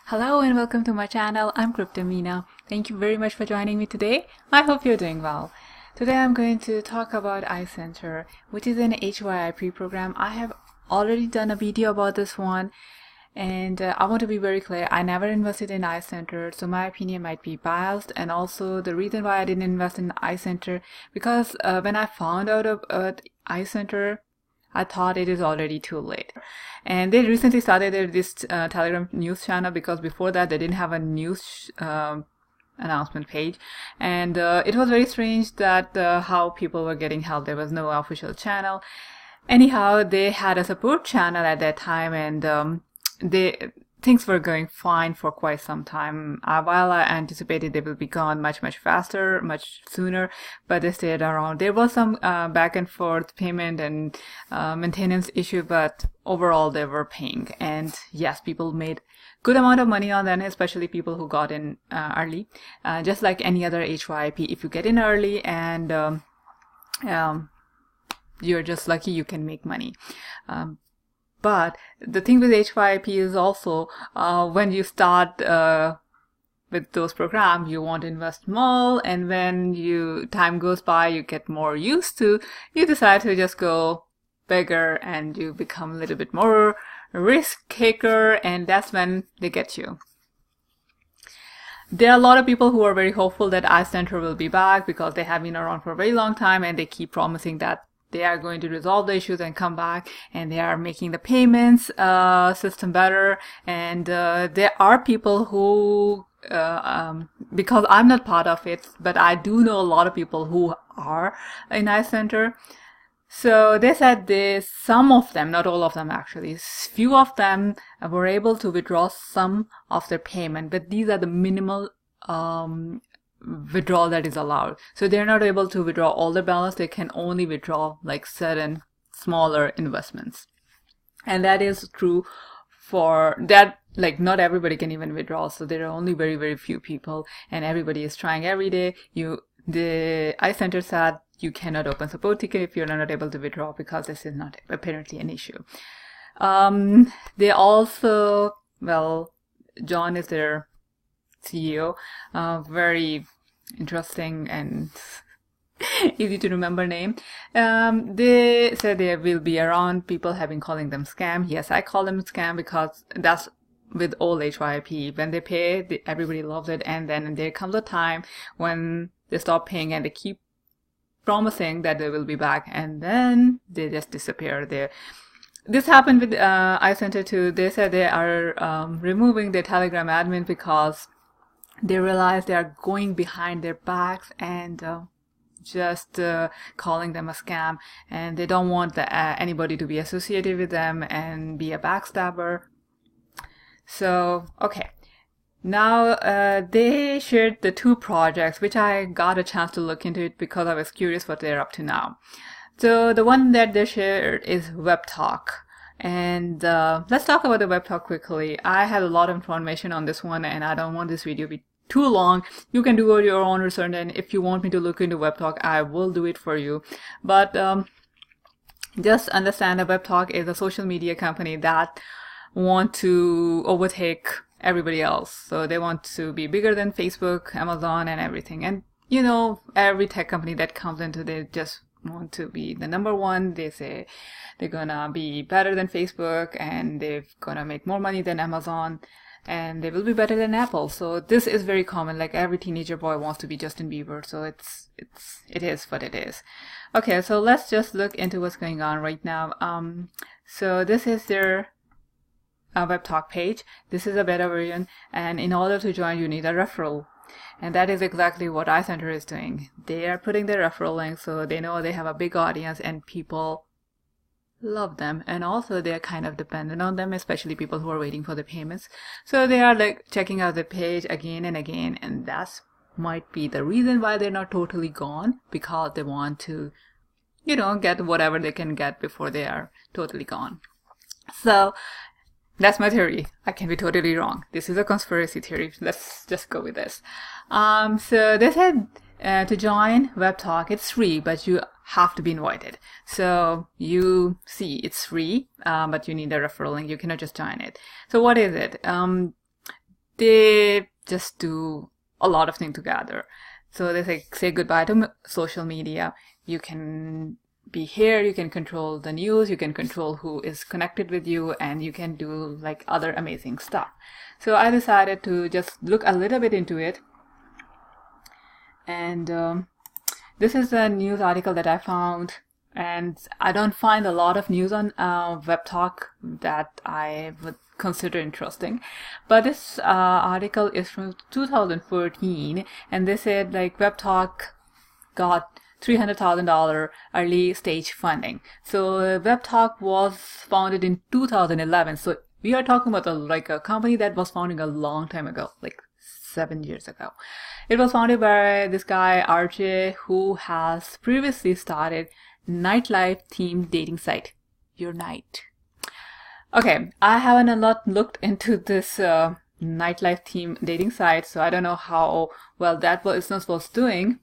Hello and welcome to my channel. I'm Cryptomina. Thank you very much for joining me today. I hope you're doing well. Today I'm going to talk about iCENTER, which is an HYIP program. I have already done a video about this one, and I want to be very clear. I never invested in iCENTER, so my opinion might be biased. And also the reason why I didn't invest in iCENTER, because when I found out about iCENTER, I thought it is already too late. And they recently started this Telegram news channel, because before that they didn't have a news announcement page. And it was very strange that how people were getting help. There was no official channel. Anyhow, they had a support channel at that time, and things were going fine for quite some time. While I anticipated they will be gone much faster, much sooner, but they stayed around. There was some back and forth payment and maintenance issue, but overall they were paying. And yes, people made good amount of money on them, especially people who got in early. Just like any other HYIP, if you get in early and you're just lucky, you can make money. But the thing with HYIP is also when you start with those programs, you want to invest more, and when time goes by, you get more used to, you decide to just go bigger and you become a little bit more risk taker, and that's when they get you. There are a lot of people who are very hopeful that iCENTER will be back because they have been around for a very long time, and they keep promising that they are going to resolve the issues and come back, and they are making the payments system better. And there are people who, because I'm not part of it, but I do know a lot of people who are in iCENTER. So they said some of them, not all of them actually, few of them were able to withdraw some of their payment, but these are the minimal withdrawal that is allowed. So they're not able to withdraw all the balance. They can only withdraw like certain smaller investments, and that is true for that. Like, not everybody can even withdraw, so there are only very few people, and everybody is trying every day. The iCENTER said you cannot open support ticket if you're not able to withdraw, because this is not apparently an issue. They also, well, John is their CEO, very interesting and easy to remember name. They said they will be around. People have been calling them scam. Yes, I call them scam because that's with all HYIP. When they pay, everybody loves it, and then there comes a time when they stop paying and they keep promising that they will be back, and then they just disappear. This happened with iCENTER too. They said they are removing their Telegram admin because they realize they are going behind their backs and just calling them a scam, and they don't want anybody to be associated with them and be a backstabber. So, okay. Now, they shared the two projects, which I got a chance to look into it because I was curious what they're up to now. So the one that they shared is WEBTALK. And let's talk about the WEBTALK quickly. I have a lot of information on this one, and I don't want this video to be too long. You can do your own research, and if you want me to look into WEBTALK, I will do it for you. But just understand that WEBTALK is a social media company that want to overtake everybody else. So they want to be bigger than Facebook, Amazon, and everything. And you know, every tech company that comes into, they just want to be the number one. They say they're gonna be better than Facebook, and they're gonna make more money than Amazon, and they will be better than Apple. So this is very common. Like, every teenager boy wants to be Justin Bieber. So it is what it is. Okay, so let's just look into what's going on right now. So this is their WEBTALK page. This is a beta version, and in order to join, you need a referral. And that is exactly what iCENTER is doing. They are putting their referral link, so they know they have a big audience and people love them, and also they are kind of dependent on them, especially people who are waiting for the payments. So they are like checking out the page again and again, and that's might be the reason why they're not totally gone, because they want to, you know, get whatever they can get before they are totally gone. So that's my theory. I can be totally wrong. This is a conspiracy theory. Let's just go with this. So they said to join WEBTALK, it's free, but you have to be invited. So you see, it's free, but you need a referral link. You cannot just join it. So what is it? they just do a lot of things together. So they say goodbye to social media. You can be here, you can control the news, you can control who is connected with you, and you can do like other amazing stuff. So I decided to just look a little bit into it. And this is a news article that I found, and I don't find a lot of news on WEBTALK that I would consider interesting. But this article is from 2014, and they said like WEBTALK got $300,000 early stage funding. So WEBTALK was founded in 2011. So we are talking about a company that was founded a long time ago, like 7 years ago. It was founded by this guy RJ, who has previously started nightlife themed dating site, Your Night. Okay, I haven't a lot looked into this nightlife themed dating site, so I don't know how well that business was doing.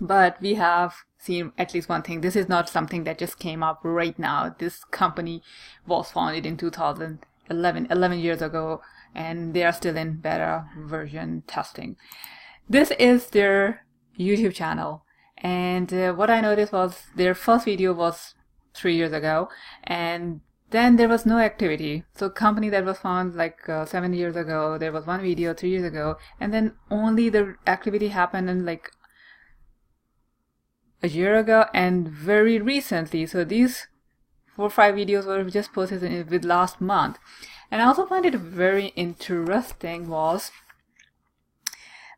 But we have seen at least one thing. This is not something that just came up right now. This company was founded in 2011, 11 years ago, and they are still in beta version testing. This is their YouTube channel. And what I noticed was their first video was 3 years ago, and then there was no activity. So company that was founded like 7 years ago, there was one video 3 years ago, and then only the activity happened in like a year ago and very recently. So these 4 or 5 videos were just posted with last month. And I also find it very interesting was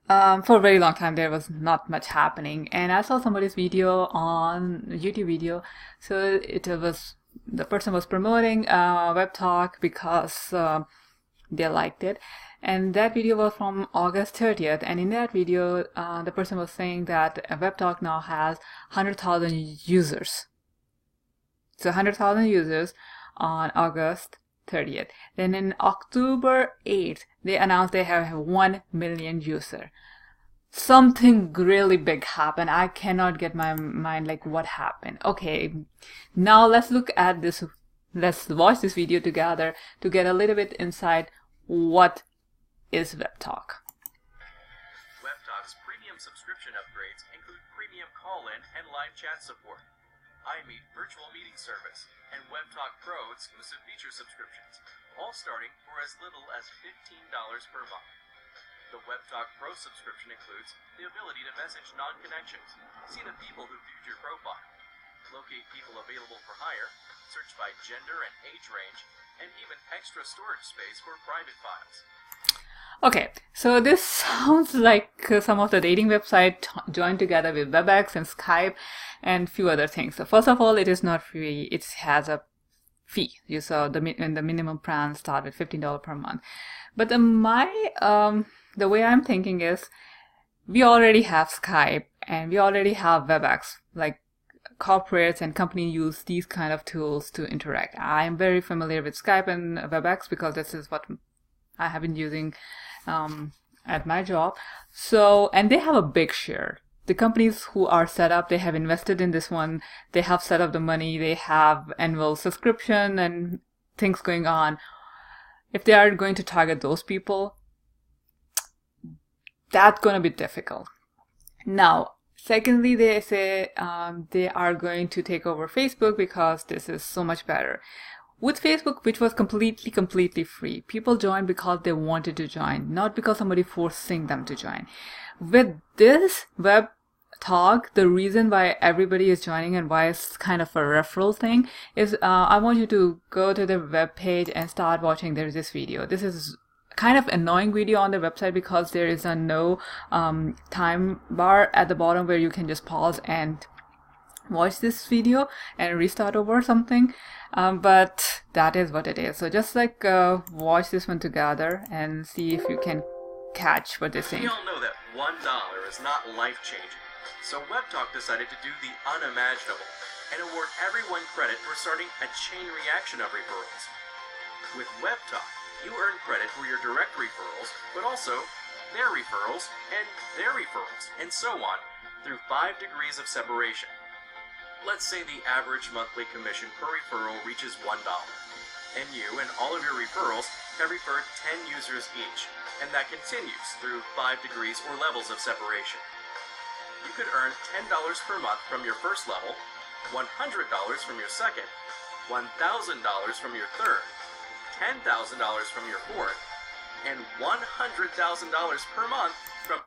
for a very long time there was not much happening, and I saw somebody's video on YouTube video. So the person was promoting WEBTALK because they liked it, and that video was from August 30th, and in that video the person was saying that WEBTALK now has 100,000 users. So 100,000 users on August 30th. Then in October 8th, they announced they have 1 million users. Something really big happened. I cannot get my mind like what happened. Okay, now let's look at this. Let's watch this video together to get a little bit insight what is WEBTALK. WEBTALK's premium subscription upgrades include premium call-in and live chat support, iMeet virtual meeting service, and WEBTALK Pro exclusive feature subscriptions, all starting for as little as $15 per month. The WEBTALK Pro subscription includes the ability to message non-connections, see the people who viewed your profile, locate people available for hire, search by gender and age range, and even extra storage space for private files. Okay, so this sounds like some of the dating websites joined together with WebEx and Skype and few other things. So first of all, it is not free. It has a fee. You saw the minimum plan start with $15 per month. But the way I'm thinking is we already have Skype and we already have WebEx. Like corporates and companies use these kind of tools to interact. I'm very familiar with Skype and WebEx because this is what I have been using at my job. So, and they have a big share. The companies who are set up, they have invested in this one. They have set up the money. They have annual subscription and things going on. If they are going to target those people, that's going to be difficult. Now, secondly, they say they are going to take over Facebook because this is so much better. With Facebook, which was completely free, people joined because they wanted to join, not because somebody forcing them to join. With this WEBTALK, the reason why everybody is joining and why it's kind of a referral thing is I want you to go to the web page and start watching. There's this video. This is kind of annoying video on the website because there is a no time bar at the bottom where you can just pause and watch this video and restart over or something. But that is what it is. So just like watch this one together and see if you can catch what they're saying. We all know that $1 is not life-changing. So WEBTALK decided to do the unimaginable and award everyone credit for starting a chain reaction of referrals. With WEBTALK, you earn credit for your direct referrals, but also their referrals, and so on, through 5 degrees of separation. Let's say the average monthly commission per referral reaches $1, and you and all of your referrals have referred 10 users each, and that continues through 5 degrees or levels of separation. You could earn $10 per month from your first level, $100 from your second, $1,000 from your third, $10,000 from your fourth, and $100,000 per month from...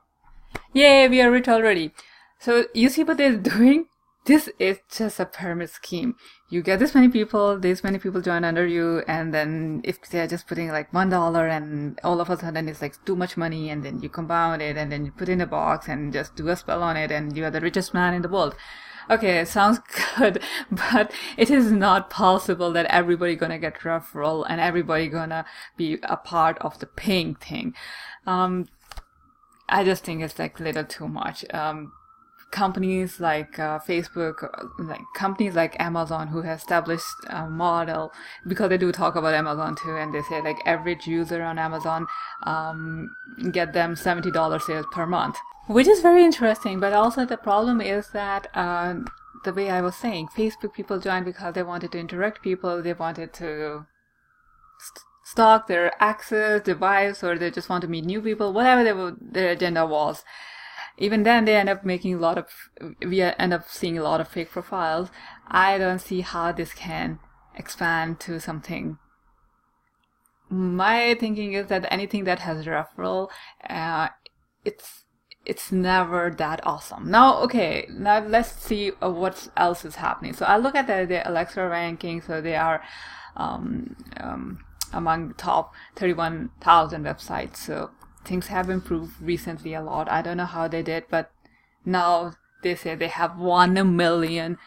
Yay, we are rich already. So you see what they're doing? This is just a pyramid scheme. You get this many people join under you, and then if they're just putting like $1 and all of a sudden it's like too much money, and then you compound it and then you put in a box and just do a spell on it and you are the richest man in the world. Okay, it sounds good, but it is not possible that everybody gonna get referral and everybody gonna be a part of the paying thing. I just think it's like a little too much. Companies like Facebook, like companies like Amazon, who has established a model, because they do talk about Amazon too, and they say like average user on Amazon get them $70 sales per month, which is very interesting. But also the problem is that the way I was saying, Facebook people joined because they wanted to interact people, they wanted to stalk their access device, or they just want to meet new people, whatever their agenda was. Even then, they end up we end up seeing a lot of fake profiles. I don't see how this can expand to something. My thinking is that anything that has referral, it's never that awesome. Now let's see what else is happening. So I look at the Alexa ranking. So they are among the top 31,000 websites. So things have improved recently a lot. I don't know how they did, but now they say they have 1 million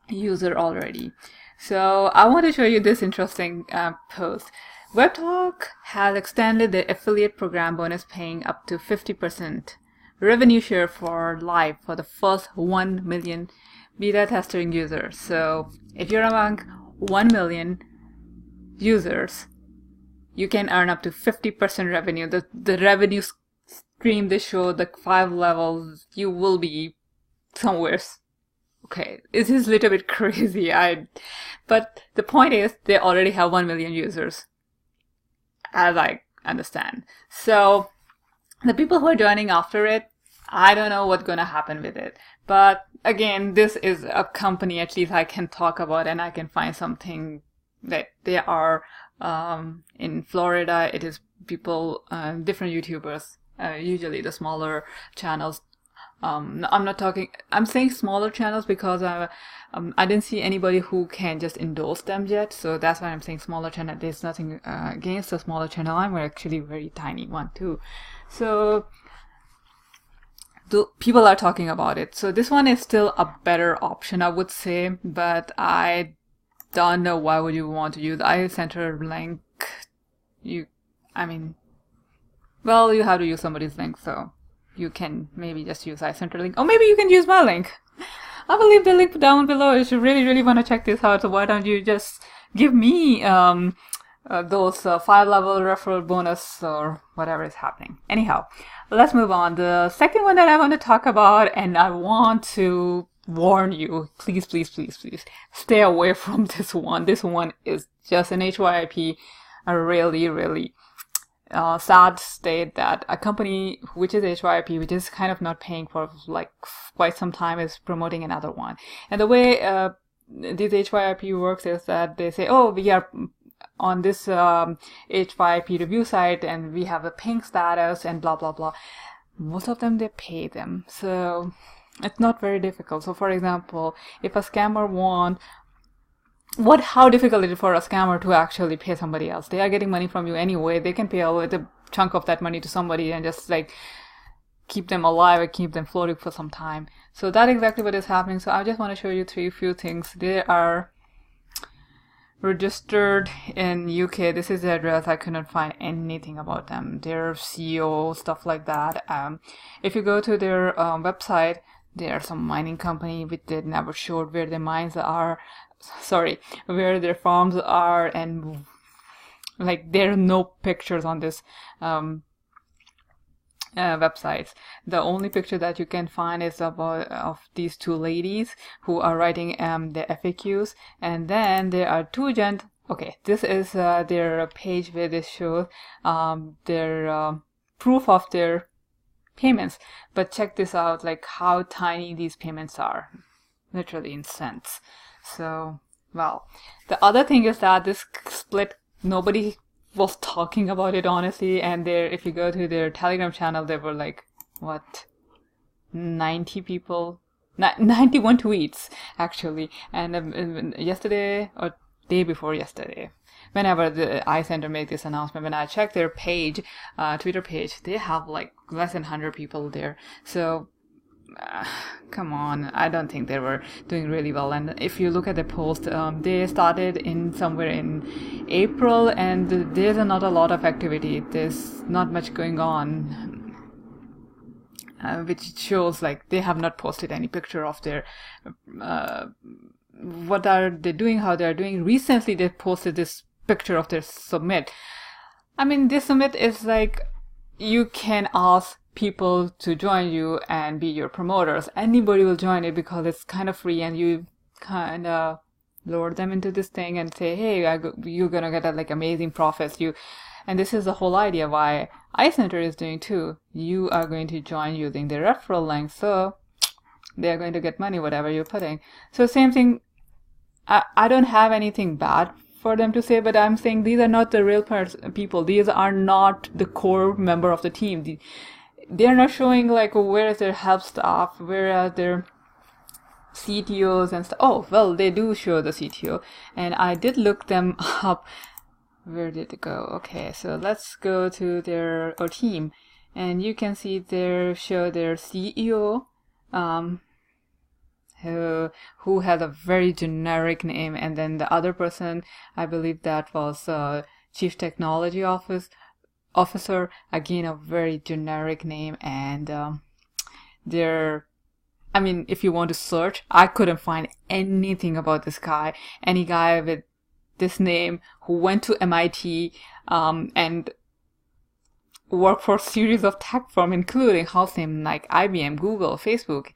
user already. So I want to show you this interesting post. WEBTALK has extended the affiliate program bonus, paying up to 50% revenue share for live for the first 1 million beta testing users. So if you're among 1 million users, you can earn up to 50% revenue. The revenue stream they show, the 5 levels, you will be somewhere. Okay, it is a little bit crazy. But the point is, they already have 1 million users, as I understand. So the people who are joining after it, I don't know what's going to happen with it. But again, this is a company at least I can talk about, and I can find something that they are in Florida. It is people, different YouTubers, usually the smaller channels. I'm saying smaller channels because I didn't see anybody who can just endorse them yet. So that's why I'm saying smaller channel. There's nothing against the smaller channel. I'm actually very tiny one too. So people are talking about it. So this one is still a better option, I would say, but I don't know why would you want to use iCENTER link. Well, you have to use somebody's link, so you can maybe just use iCENTER link, or maybe you can use my link. I will leave the link down below if you really want to check this out. So why don't you just give me those 5-level referral bonus or whatever is happening. Anyhow, let's move on. The second one that I want to talk about, and I want to warn you, please stay away from this one. This one is just an HYIP, a really sad state that a company which is HYIP, which is kind of not paying for like quite some time, is promoting another one. And the way this HYIP works is that they say, oh, we are on this HYIP review site and we have a pink status and blah blah blah. Most of them, they pay them, so it's not very difficult. So for example, if a scammer how difficult is it for a scammer to actually pay somebody else? They are getting money from you anyway. They can pay a chunk of that money to somebody and just like keep them alive and keep them floating for some time. So that's exactly what is happening. So I just want to show you few things. They are registered in UK. This is the address. I couldn't find anything about them, their CEO, stuff like that. If you go to their website, there are some mining company which they never showed where their mines are, where their farms are, and like there are no pictures on this websites. The only picture that you can find is of these two ladies who are writing the FAQs, and then there are two Okay, this is their page where they show their proof of their payments. But check this out, like how tiny these payments are, literally in cents. So, well, the other thing is that this split, nobody was talking about it honestly, and there, if you go to their Telegram channel, there were like, what, 90 people, 91 tweets actually, and yesterday or day before yesterday, whenever the iCENTER made this announcement, when I checked their page, Twitter page, they have like less than 100 people there. So come on, I don't think they were doing really well. And if you look at the post, they started in somewhere in April, and there's not a lot of activity. There's not much going on. Which shows like they have not posted any picture of their what are they doing, how they are doing. Recently they posted this picture of their summit. I mean, this summit is like you can ask people to join you and be your promoters. Anybody will join it because it's kind of free, and you kind of lure them into this thing and say, hey, you're gonna get like amazing profits. And this is the whole idea why iCENTER is doing too. You are going to join using the referral link, so they are going to get money, whatever you're putting. So same thing. I don't have anything bad for them to say, but I'm saying these are not the real people. These are not the core member of the team. They are not showing like where is their help staff, where are their CTOs and stuff. Oh, well, they do show the CTO, and I did look them up. Where did it go? Okay, so let's go to their team, and you can see show their CEO, who had a very generic name, and then the other person, I believe that was Chief Technology Officer, again a very generic name, and I mean, if you want to search, I couldn't find anything about this guy, any guy with this name who went to MIT and worked for a series of tech firms, including house name like IBM, Google, Facebook.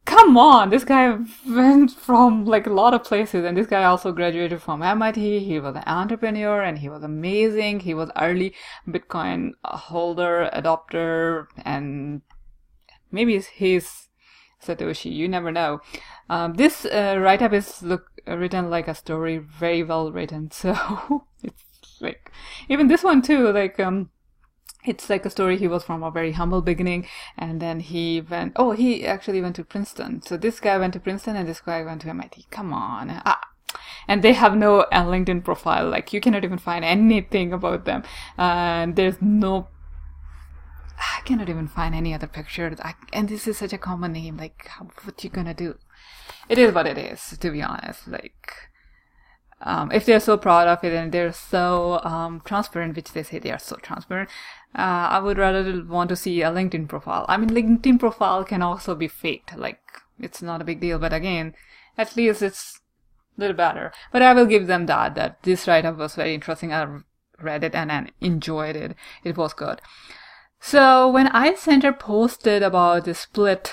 Come on, this guy went from like a lot of places, and this guy also graduated from MIT. He was an entrepreneur, and he was amazing. He was early Bitcoin holder, adopter, and maybe he's Satoshi, you never know. This write-up is written like a story, very well written. So it's like, even this one too, like it's like a story. He was from a very humble beginning, and then he actually went to Princeton. So this guy went to Princeton, and this guy went to MIT. Come on. And they have no LinkedIn profile. Like, you cannot even find anything about them. And I cannot even find any other picture. And this is such a common name. Like, what you gonna do? It is what it is, to be honest. Like, if they're so proud of it and they're so transparent, which they say they are so transparent, I would rather want to see a LinkedIn profile. I mean, LinkedIn profile can also be faked. Like, it's not a big deal. But again, at least it's a little better. But I will give them that this write-up was very interesting. I read it and I enjoyed it. It was good. So when iCENTER posted about the SPLITT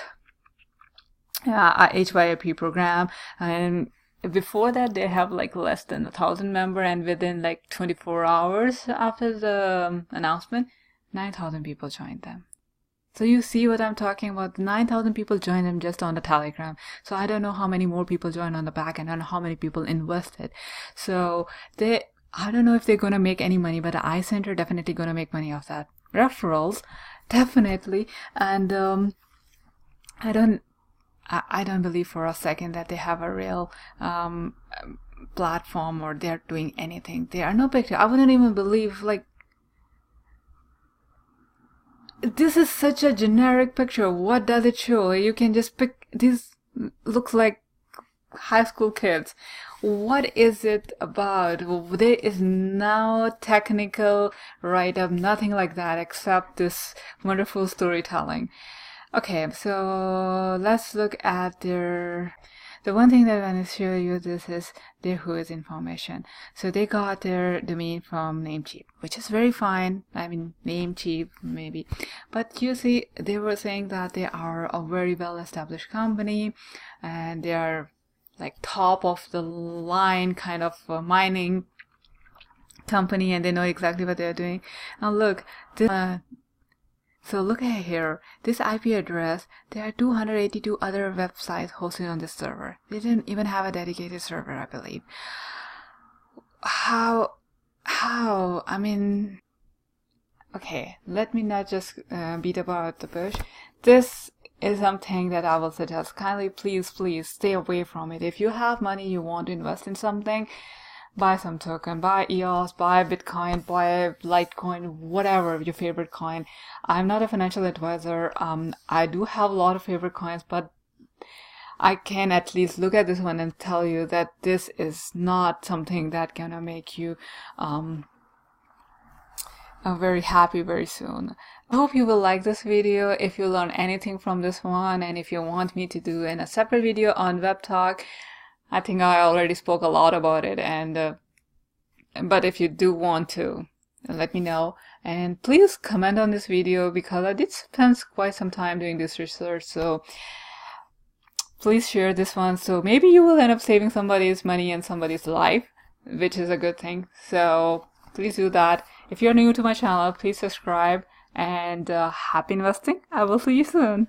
HYAP program, and before that they have like less than 1,000 members, and within like 24 hours after the announcement, 9,000 people joined them. So you see what I'm talking about. 9,000 people joined them just on the Telegram. So I don't know how many more people joined on the back end and how many people invested. So I don't know if they're going to make any money, but iCENTER definitely going to make money off that. Referrals, definitely. And I don't believe for a second that they have a real platform or they're doing anything. They are no picture. I wouldn't even believe, like, this is such a generic picture. What does it show? You can just pick. This looks like high school kids. What is it about? There is no technical write-up, nothing like that, except this wonderful storytelling. Okay, so let's look at the one thing that I want to show you, this is their whois information. So they got their domain from Namecheap, which is very fine. I mean, Namecheap maybe. But you see, they were saying that they are a very well-established company, and they are like top of the line kind of mining company and they know exactly what they're doing. Now look, this, so look at here, this IP address, there are 282 other websites hosted on this server. They didn't even have a dedicated server, I believe. How, I mean, okay, let me not just beat about the bush. This is something that I will suggest. Kindly, please stay away from it. If you have money you want to invest in something, buy some token, buy EOS, buy Bitcoin, buy Litecoin, whatever your favorite coin. I'm not a financial advisor. I do have a lot of favorite coins, but I can at least look at this one and tell you that this is not something that gonna make you very happy very soon. I hope you will like this video. If you learn anything from this one, and if you want me to do in a separate video on WebTalk, I think I already spoke a lot about it, and but if you do want to, let me know. And please comment on this video, because I did spend quite some time doing this research, so please share this one. So maybe you will end up saving somebody's money and somebody's life, which is a good thing. So please do that. If you're new to my channel, please subscribe, and happy investing. I will see you soon.